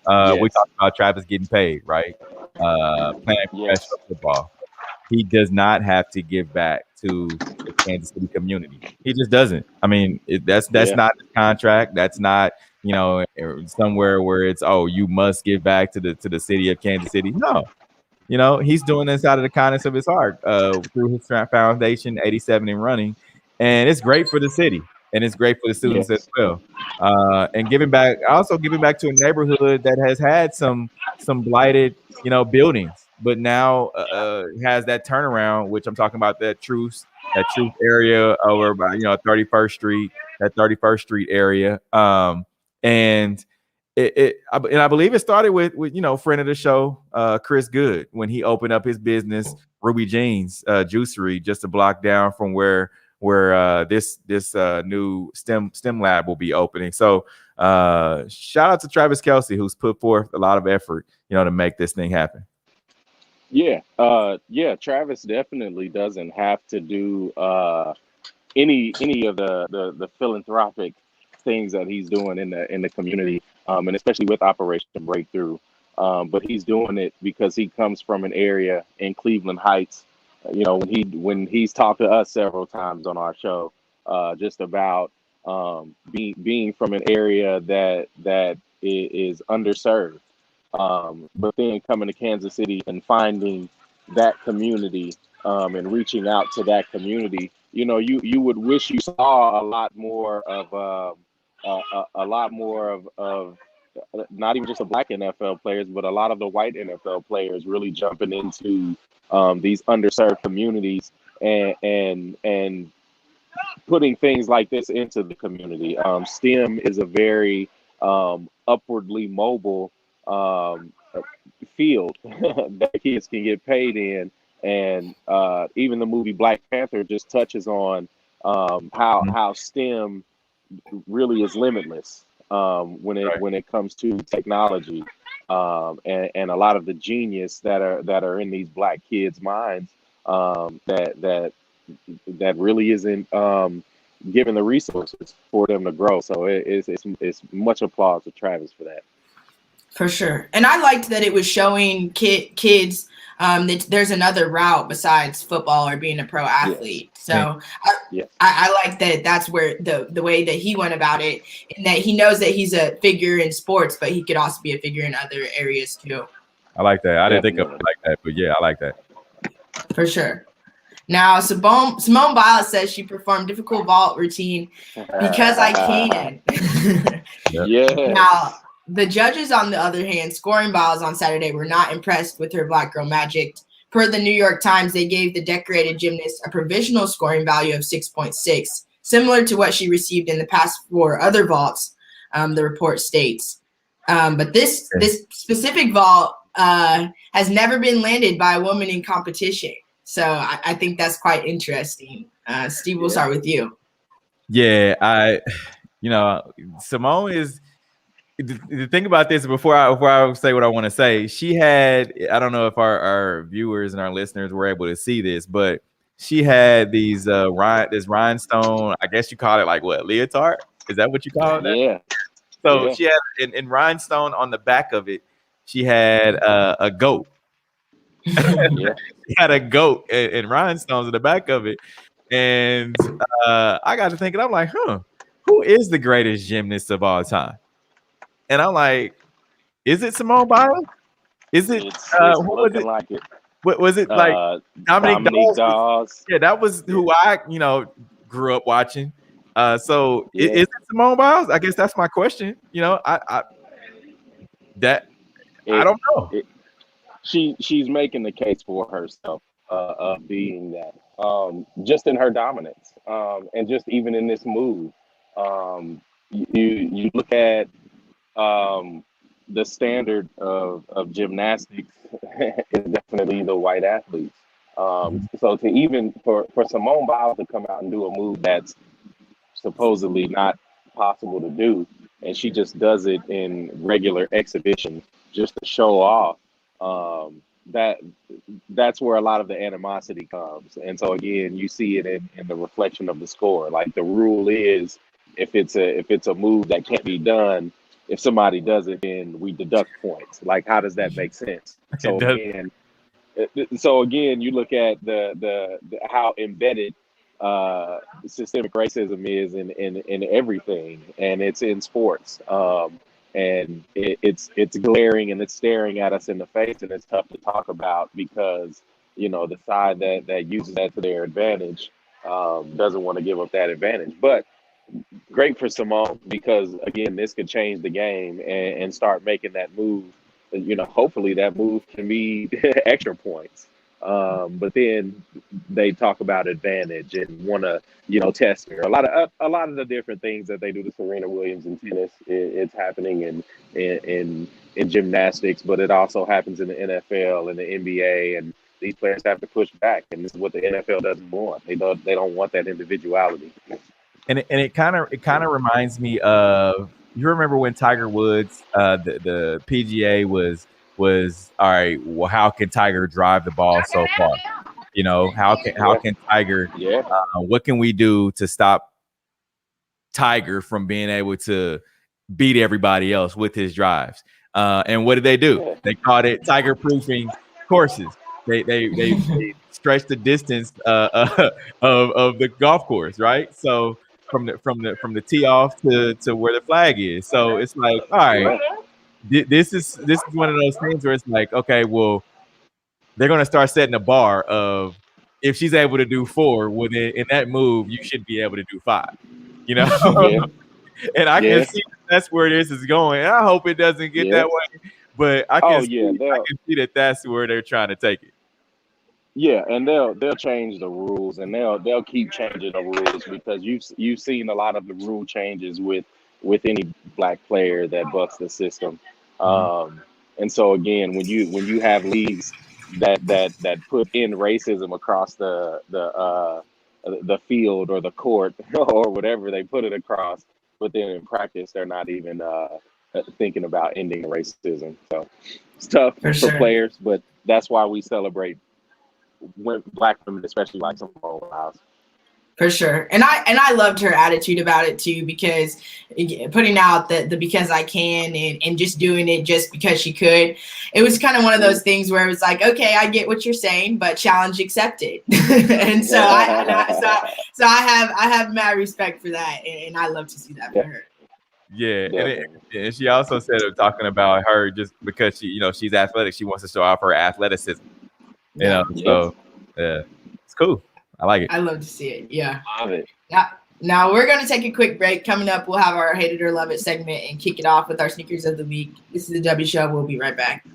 We talked about Travis getting paid, right? Playing professional football. He does not have to give back to the Kansas City community. He just doesn't. I mean, that's not the contract. That's not somewhere where it's you must give back to the city of Kansas City. No, he's doing this out of the kindness of his heart through his foundation, 87 and running, and it's great for the city. And it's great for the students as well. And giving back to a neighborhood that has had some blighted, buildings, but now has that turnaround, which I'm talking about, that truth area over by 31st Street, that 31st Street area. And I believe it started with friend of the show, Chris Good, when he opened up his business, Ruby Jeans Juicery, just a block down from where this new STEM lab will be opening. So shout out to Travis Kelce, who's put forth a lot of effort, to make this thing happen. Yeah. Travis definitely doesn't have to do any of the philanthropic things that he's doing in the community, and especially with Operation Breakthrough. But he's doing it because he comes from an area in Cleveland Heights. When he's talked to us several times on our show, just about being from an area that is underserved, but then coming to Kansas City and finding that community and reaching out to that community, you would wish you saw a lot more of not even just the black NFL players, but a lot of the white NFL players really jumping into these underserved communities and putting things like this into the community. STEM is a very upwardly mobile field that kids can get paid in, and even the movie Black Panther just touches on how STEM really is limitless when it comes to technology. And a lot of the genius that are in these black kids' minds that really isn't given the resources for them to grow. So it's much applause to Travis for that. For sure. And I liked that it was showing kids that there's another route besides football or being a pro athlete. So I like that that's where the way that he went about it, and that he knows that he's a figure in sports, but he could also be a figure in other areas too. I like that. I didn't think of it like that, but yeah, I like that. For sure. Now, Simone Biles says she performed difficult vault routine because I can. Now, the judges, on the other hand, scoring Biles on Saturday, were not impressed with her black girl magic. Per the New York Times, they gave the decorated gymnast a provisional scoring value of 6.6, similar to what she received in the past 4 other vaults, the report states. But this specific vault has never been landed by a woman in competition. So I think that's quite interesting. Steve, we'll start with you. Yeah, Simone is the thing about this. Before I say what I want to say, she had, I don't know if our viewers and our listeners were able to see this, but she had these this rhinestone. I guess you call it like what, leotard? Is that what you call it? Yeah. So Yeah. she had in rhinestone on the back of it. She had a goat. Yeah. She had a goat and rhinestones in the back of it. And I got to thinking, I'm like, who is the greatest gymnast of all time? And I'm like, is it Simone Biles? Is it It's what was looking it? like it. What was it like? Dominique Dawes? Yeah, that was who I grew up watching. So is it Simone Biles? I guess that's my question. I don't know. She's making the case for herself of being that, just in her dominance, and just even in this move. You look at the standard of gymnastics is definitely the white athletes. So to even for Simone Biles to come out and do a move that's supposedly not possible to do, and she just does it in regular exhibition just to show off, that's where a lot of the animosity comes. And so again, you see it in the reflection of the score. Like the rule is, if it's a move that can't be done, if somebody does it, then we deduct points. Like, how does that make sense? So again, you look at the how embedded systemic racism is in everything, and it's in sports. And it's glaring and it's staring at us in the face, and it's tough to talk about because the side that uses that to their advantage doesn't want to give up that advantage. But great for Simone, because again, this could change the game and start making that move. Hopefully that move can be extra points. But then they talk about advantage and want to, test her. A lot of the different things that they do to Serena Williams in tennis, it's happening in gymnastics, but it also happens in the NFL and the NBA, and these players have to push back, and this is what the NFL doesn't want. They don't want that individuality. And it kind of reminds me of, you remember when Tiger Woods, the PGA was all right, well, how can Tiger drive the ball so far? How can Tiger? What can we do to stop Tiger from being able to beat everybody else with his drives? And what did they do? They called it Tiger proofing courses. They stretched the distance of the golf course, right? So from the tee off to where the flag is. So it's like, all right, this is one of those things where it's like, okay, well, they're gonna start setting a bar of, if she's able to do 4, well, in that move, you should be able to do 5. And I can see that's where this is going. And I hope it doesn't get that way, but I can see that that's where they're trying to take it. Yeah, and they'll change the rules, and they'll keep changing the rules, because you've seen a lot of the rule changes with any black player that bucks the system. And so again, when you have leagues that put in racism across the field or the court or whatever they put it across, but then in practice they're not even thinking about ending racism. So it's tough for players, but that's why we celebrate black women, especially like Simone Biles. For sure. And I loved her attitude about it too, because putting out the because I can and just doing it just because she could. It was kind of one of those things where it was like, okay, I get what you're saying, but challenge accepted. And so I have mad respect for that, and I love to see that for her. Yeah, and she also said, talking about her, just because she's athletic, she wants to show off her athleticism. So yeah, it's cool. I like it. I love to see it. Yeah. Love it. Yeah. Now we're going to take a quick break. Coming up, we'll have our Hate It or Love It segment and kick it off with our sneakers of the week. This is the W Show. We'll be right back.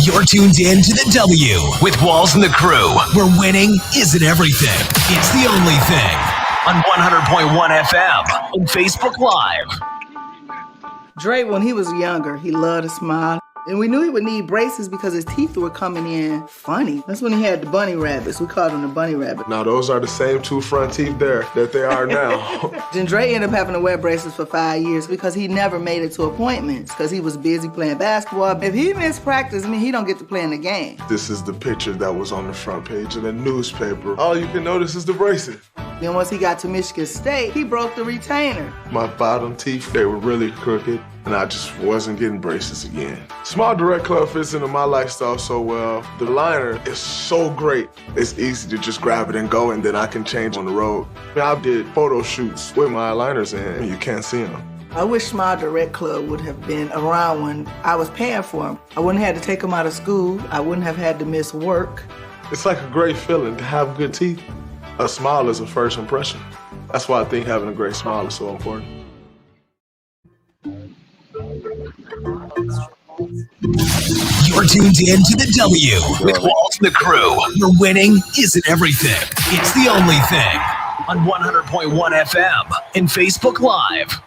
You're tuned in to the W with Walls and the Crew, where winning isn't everything. It's the only thing. On 100.1 FM and Facebook Live. Drake, when he was younger, he loved to smile. And we knew he would need braces because his teeth were coming in funny. That's when he had the bunny rabbits. We called them the bunny rabbit. Now, those are the same two front teeth there that they are now. Then Dre ended up having to wear braces for 5 years because he never made it to appointments because he was busy playing basketball. If he missed practice, he don't get to play in the game. This is the picture that was on the front page of the newspaper. All you can notice is the braces. Then once he got to Michigan State, he broke the retainer. My bottom teeth, they were really crooked, and I just wasn't getting braces again. Small direct club fits into my lifestyle so well. The liner is so great. It's easy to just grab it and go, and then I can change on the road. I did photo shoots with my liners in, and you can't see them. I wish Small Direct Club would have been around when I was paying for them. I wouldn't have had to take them out of school. I wouldn't have had to miss work. It's like a great feeling to have good teeth. A smile is a first impression. That's why I think having a great smile is so important. You're tuned in to the W with Walls and the Crew, where winning isn't everything. It's the only thing. On 100.1 FM and Facebook Live.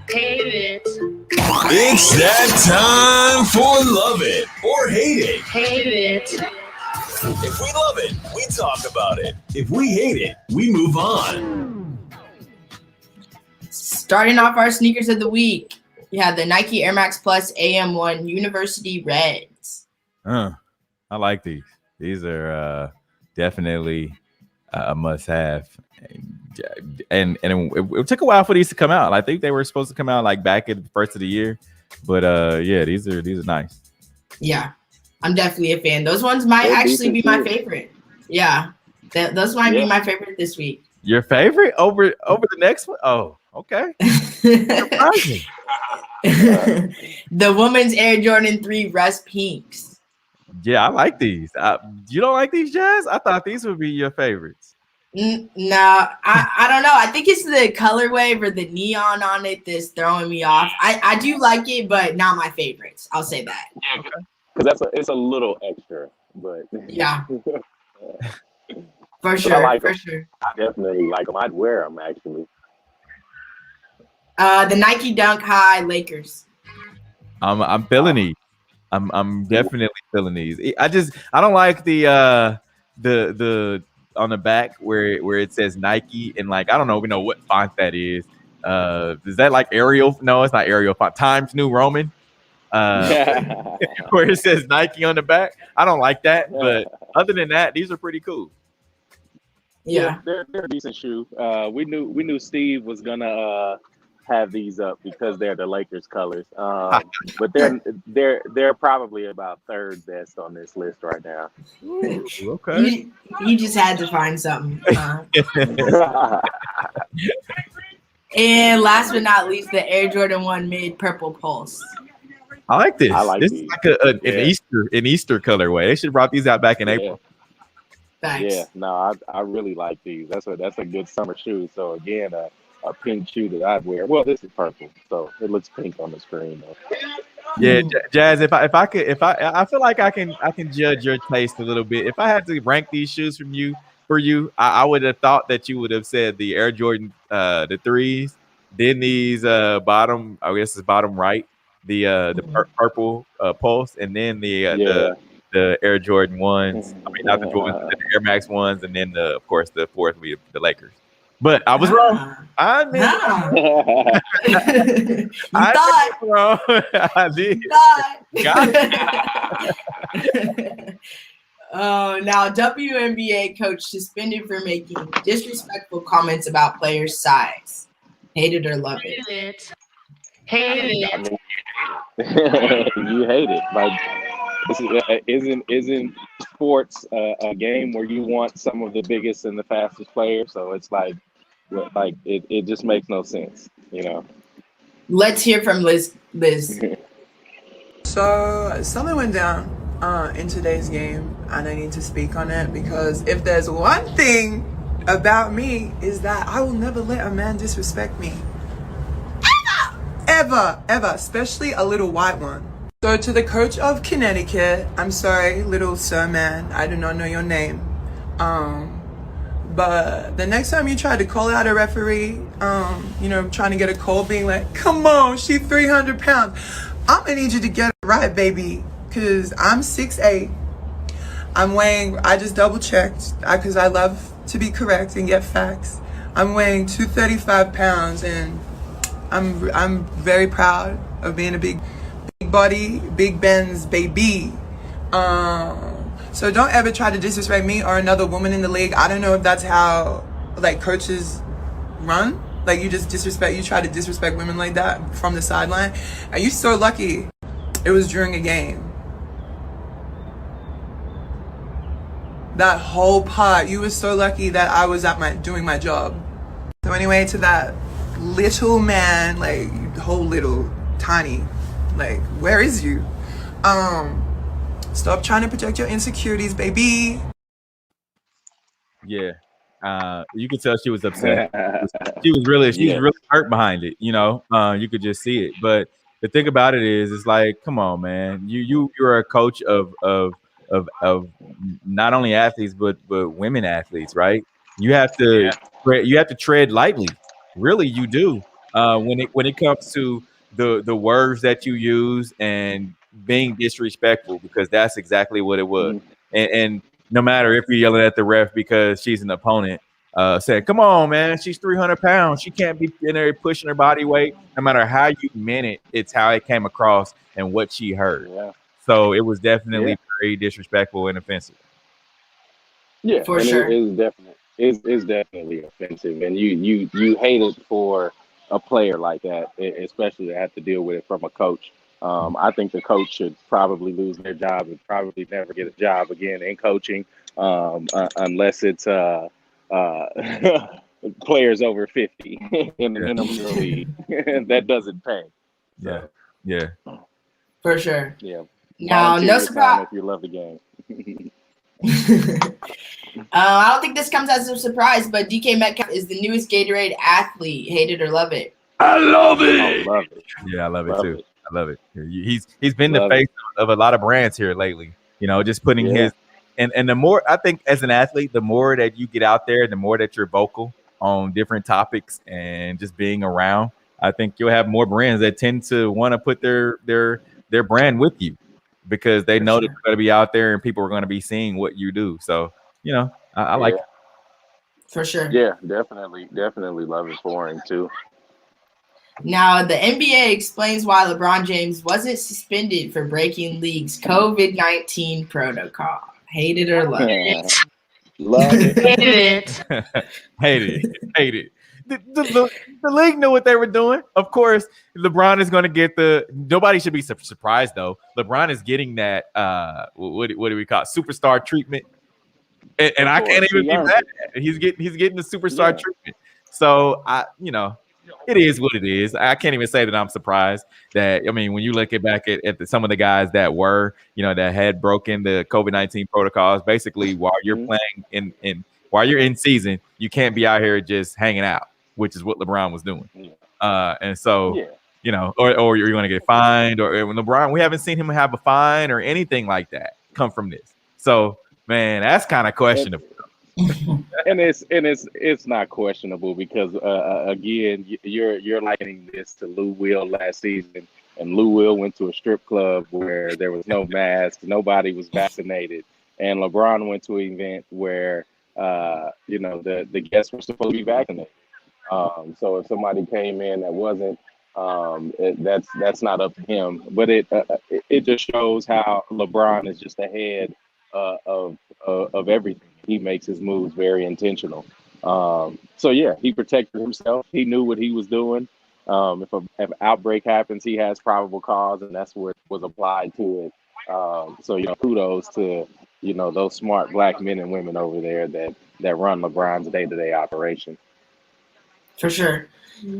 Hate it. It's that time for Love It or Hate It. Hate it. If we love it, we talk about it. If we hate it, we move on. Starting off our sneakers of the week, we have the Nike Air Max Plus AM1 University Reds. I like these. These are definitely a must-have. And it took a while for these to come out. I think they were supposed to come out like back at the first of the year, but yeah, these are nice. Yeah, I'm definitely a fan. Those ones might actually be my favorite. Yeah, those might be my favorite this week. Your favorite over the next one? Oh, okay. Surprising. The women's Air Jordan 3 Rust Pinks. Yeah, I like these. You don't like these, Jazz? I thought these would be your favorites. No, I don't know. I think it's the colorway or the neon on it that's throwing me off. I do like it, but not my favorites. I'll say that. Yeah, because it's a little extra, but yeah. For sure, I sure. I definitely like them. I'd wear them actually. The Nike Dunk High Lakers. I'm feeling these. I'm definitely feeling these. I don't like the on the back where it says Nike and like I don't know what font that is. Is that like Arial? No, it's not Arial font. Times New Roman. Where it says Nike on the back. I don't like that, but other than that, these are pretty cool. Yeah, they're a decent shoe. We knew Steve was gonna have these up because they're the Lakers colors. But they're probably about third best on this list right now. Ooh, okay. You just had to find something. And last but not least, the Air Jordan 1 Mid Purple Pulse. I like this. I like this these. is like an Easter colorway. They should have brought these out back in April. Thanks. Yeah, no, I really like these. That's a good summer shoe. So again, a pink shoe that I'd wear. Well, this is purple, so it looks pink on the screen though. Yeah, Jazz. I feel like I can judge your taste a little bit. If I had to rank these shoes for you, I would have thought that you would have said the Air Jordan the 3s, then these bottom. I guess it's bottom right. The purple Pulse, and then the Air Jordan 1s. I mean, not the Jordans, the Air Max 1s, and then of course the fourth would be the Lakers. But I was wrong. I admit. I was wrong. I did. Got it. Now WNBA coach suspended for making disrespectful comments about players' size. Hate it or love it. Hate it. You hate it. Like, isn't sports a game where you want some of the biggest and the fastest players? So it's like it just makes no sense, you know. Let's hear from Liz. So something went down in today's game, and I need to speak on it because if there's one thing about me is that I will never let a man disrespect me. Ever, especially a little white one. So to the coach of Connecticut, I'm sorry, little sir man, I do not know your name. But the next time you try to call out a referee, trying to get a call being like, come on, she's 300 pounds. I'm going to need you to get it right, baby, because I'm 6'8". I just double checked because I love to be correct and get facts. I'm weighing 235 pounds, and I'm very proud of being a big body, Big Ben's baby. So don't ever try to disrespect me or another woman in the league. I don't know if that's how like coaches run. Like you try to disrespect women like that from the sideline. And you're so lucky it was during a game. That whole part, you were so lucky that I was doing my job. So anyway, to that little man, like whole little tiny, like where is you? Stop trying to project your insecurities, baby. Yeah. You could tell she was upset. She's really hurt behind it, you could just see it. But the thing about it is, it's like, come on, man. You're a coach of not only athletes but women athletes, right? You have to tread lightly. Really, you do. When it comes to the words that you use and being disrespectful, because that's exactly what it was. And no matter if you're yelling at the ref because she's an opponent, saying, come on, man, she's 300 pounds. She can't be in there pushing her body weight. No matter how you meant it, it's how it came across and what she heard. Yeah. So it was definitely very disrespectful and offensive. Yeah, For and sure. it's definitely offensive. And you hate it for a player like that, especially to have to deal with it from a coach. I think the coach should probably lose their job and probably never get a job again in coaching, unless it's players over 50 in the minimum league that doesn't pay. So, Yeah. For sure. yeah. Now, Volunteer no your time surprise. if you love the game. I don't think this comes as a surprise, but DK Metcalf is the newest Gatorade athlete. Hate it or love it. I love it. I love it. Yeah, I love it Love too. it. I love it. He's been Love the face of a lot of brands here lately. Just putting his and the more, I think, as an athlete, the more that you get out there, the more that you're vocal on different topics and just being around, I think you'll have more brands that tend to want to put their brand with you, because they know that you're going to be out there and people are going to be seeing what you do. So, I like it. For sure. Yeah, definitely love it for him too. Now, the NBA explains why LeBron James wasn't suspended for breaking league's COVID-19 protocol. Hate it or love it. Love it. Hated it. Hate it. The league knew what they were doing. Of course, LeBron is going to get nobody should be surprised, though. LeBron is getting that, what do we call it? Superstar treatment. And I can't even be mad at it. He's getting the superstar treatment. So, it is what it is. I can't even say that I'm surprised that, when you look back at some of the guys that were, that had broken the COVID-19 protocols, basically while you're playing while you're in season, you can't be out here just hanging out, which is what LeBron was doing. And so, or you're going to get fined, or when LeBron, we haven't seen him have a fine or anything like that come from this. So, man, that's kind of questionable. And it's not questionable because again, you're likening this to Lou Will last season, and Lou Will went to a strip club where there was no mask, nobody was vaccinated, and LeBron went to an event where the guests were supposed to be vaccinated. So if somebody came in that wasn't, that's not up to him. But it just shows how LeBron is just ahead of everything. He makes his moves very intentional. So yeah, he protected himself. He knew what he was doing. If an outbreak happens, he has probable cause, and that's what was applied to it. So kudos to those smart Black men and women over there that run LeBron's day-to-day operation. For sure.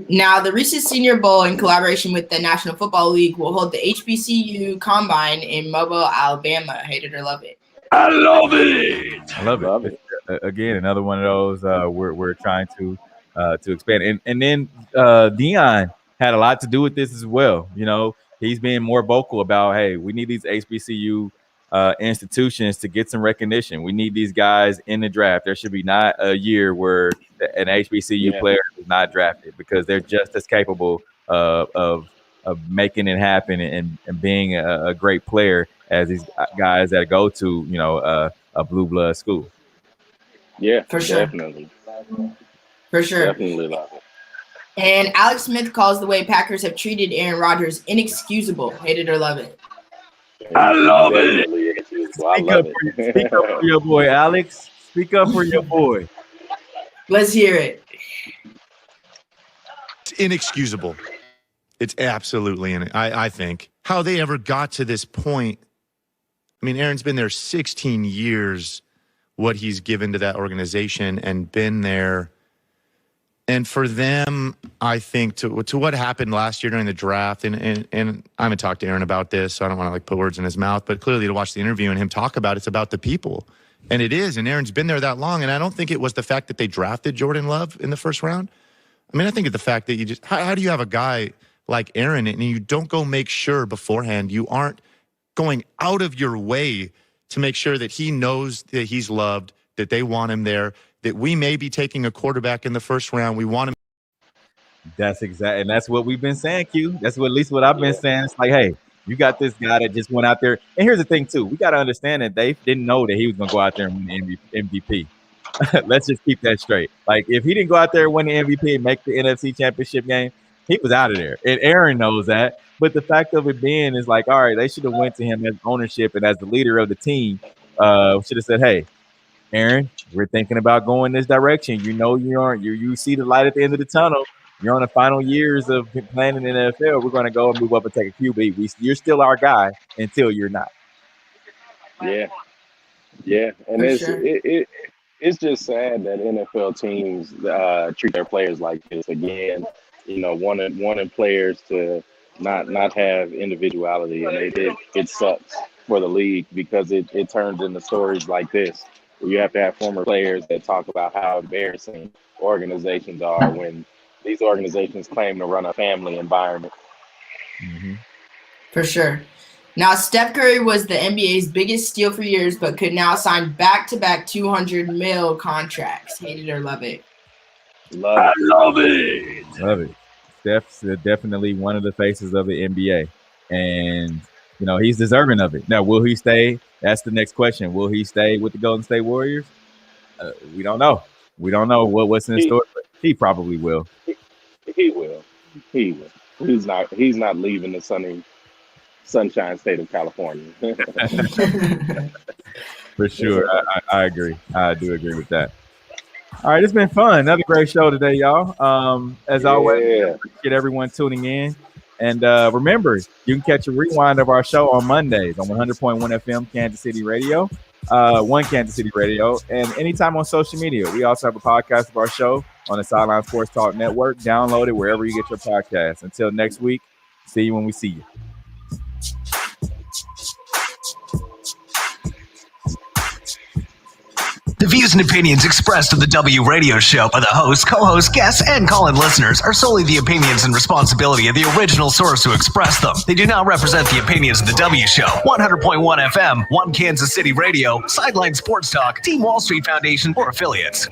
Now, the recent Senior Bowl, in collaboration with the National Football League, will hold the HBCU Combine in Mobile, Alabama. Hate it or love it. I love it. I love it. Again, another one of those we're trying to expand. And then Deion had a lot to do with this as well. He's being more vocal about, hey, we need these HBCU institutions to get some recognition. We need these guys in the draft. There should be not a year where an HBCU player is not drafted, because they're just as capable of making it happen and being a great player as these guys that go to a blue blood school. Yeah, for sure. Definitely. For sure. Definitely love it. And Alex Smith calls the way Packers have treated Aaron Rodgers inexcusable. Hate it or love it. I love it. Speak up for your boy, Alex. Speak up for your boy. Let's hear it. It's inexcusable. It's absolutely, I think, how they ever got to this point. I mean, Aaron's been there 16 years, what he's given to that organization and been there. And for them, I think to what happened last year during the draft, and I haven't talked to Aaron about this, so I don't want to put words in his mouth, but clearly to watch the interview and him talk about it's about the people. And it is, and Aaron's been there that long, and I don't think it was the fact that they drafted Jordan Love in the first round. I mean, I think it's the fact that how do you have a guy like Aaron and you don't go make sure beforehand, you aren't going out of your way to make sure that he knows that he's loved, that they want him there, that we may be taking a quarterback in the first round. We want him. That's exactly, and that's what we've been saying, Q. That's what at least what I've been saying. It's like, hey, you got this guy that just went out there. And here's the thing, too. We got to understand that they didn't know that he was going to go out there and win the MVP. Let's just keep that straight. Like, if he didn't go out there and win the MVP and make the NFC Championship game, he was out of there. And Aaron knows that. But the fact of it being is like, all right, they should have went to him as ownership and as the leader of the team. Should have said, hey, Aaron, we're thinking about going this direction. You see the light at the end of the tunnel. You're on the final years of playing in the NFL. We're going to go and move up and take a QB. You're still our guy until you're not. Yeah. And it's just sad that NFL teams treat their players like this. Again, wanting players to not have individuality, and it sucks for the league because it turns into stories like this. You have to have former players that talk about how embarrassing organizations are when these organizations claim to run a family environment. Mm-hmm. For sure. Now, Steph Curry was the NBA's biggest steal for years, but could now sign back-to-back $200 million contracts. Hate it or love it? I love it. Love it. Steph's definitely one of the faces of the NBA. And, he's deserving of it. Now, will he stay? That's the next question. Will he stay with the Golden State Warriors? We don't know. We don't know what's in store, but he probably will. He will. He's not leaving the sunshine state of California. For sure. I agree. I do agree with that. All right, it's been fun. Another great show today, y'all. As always, appreciate everyone tuning in. And remember, you can catch a rewind of our show on Mondays on 100.1 FM Kansas City Radio, One Kansas City Radio, and anytime on social media. We also have a podcast of our show on the Sideline Sports Talk Network. Download it wherever you get your podcasts. Until next week, see you when we see you. The views and opinions expressed on the W Radio Show by the hosts, co-hosts, guests, and call-in listeners are solely the opinions and responsibility of the original source who expressed them. They do not represent the opinions of the W Show, 100.1 FM, One Kansas City Radio, Sideline Sports Talk, Team Wall Street Foundation, or affiliates.